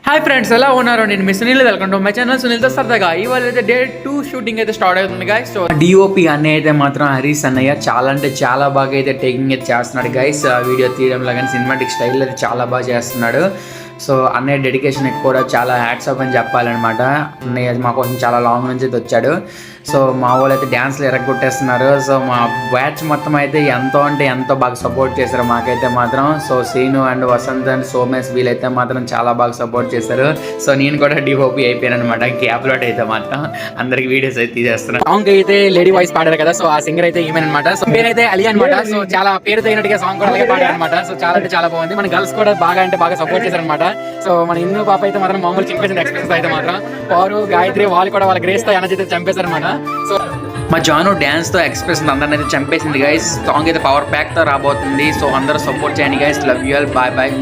Hi friends, ఎలా ఉన్నారు? నేను మీ Sunil. Welcome to my channel సునీల్తో సరదాగా. ఇవాళ అయితే డే 2 షూటింగ్ అయితే స్టార్ట్ అవుతుంది గైస్. సో డిఓపి అన్నయ్య అయితే మాత్రం హరీష్ అన్నయ్య చాలా అంటే చాలా బాగా అయితే టేకింగ్ అయితే చేస్తున్నాడు గైస్. వీడియో తీయడంలో కానీ సినిమాటిక్ స్టైల్ అయితే చాలా బాగా చేస్తున్నాడు. సో అన్నయ్య డెడికేషన్ కూడా చాలా హ్యాట్స్ ఆఫ్ అని చెప్పాలన్నమాట. అన్నయ్య మా కోసం చాలా లాంగ్ నుంచి అయితే వచ్చాడు. సో మా వాళ్ళు అయితే డ్యాన్స్లు ఎరగొట్టేస్తున్నారు. సో మా బ్యాచ్ మొత్తం అయితే ఎంతో అంటే ఎంతో బాగా సపోర్ట్ చేశారు మాకైతే మాత్రం. So Srinu and Vasanth and Somesh వీళ్ళైతే మాత్రం చాలా బాగా సపోర్ట్ చేశారు. సో నేను కూడా డిఓపి అయిపోయాను అనమాట. గ్యాప్లోట్ అయితే మాత్రం అందరికి వీడియోస్ అయితే తీసేస్తున్నాను. సాంగ్ అయితే లేడీ వాయిస్ పాడారు కదా, సో ఆ సింగర్ అయితే ఈమెన్ అనమాట. సో పేరైతే అలీ అనమాట. సో చాలా పేరు తగినట్టుగా సాంగ్ కూడా అలాగే పాడారు అనమాట. సో చాలా అంటే చాలా బాగుంది. మన గర్ల్స్ కూడా బాగా అంటే బాగా సపోర్ట్ చేశారు అనమాట. సో మన హిందూ పాప అయితే మాత్రం మామూలు చింపేసిన ఎక్స్ప్రెస్ అయితే మాత్రం పవరు గాయత్రి వాళ్ళు కూడా వాళ్ళ గ్రేస్ తో ఎనర్జీ అయితే చంపేశారు అనమాట. సో మా జాను డ్యాన్స్ తో ఎక్స్ప్రెషన్ అందరిని అయితే చంపేసింది గైస్. సాంగ్ అయితే పవర్ ప్యాక్ తో రాబోతుంది. సో అందరూ సపోర్ట్ చేయండి guys. Love you all. Bye bye.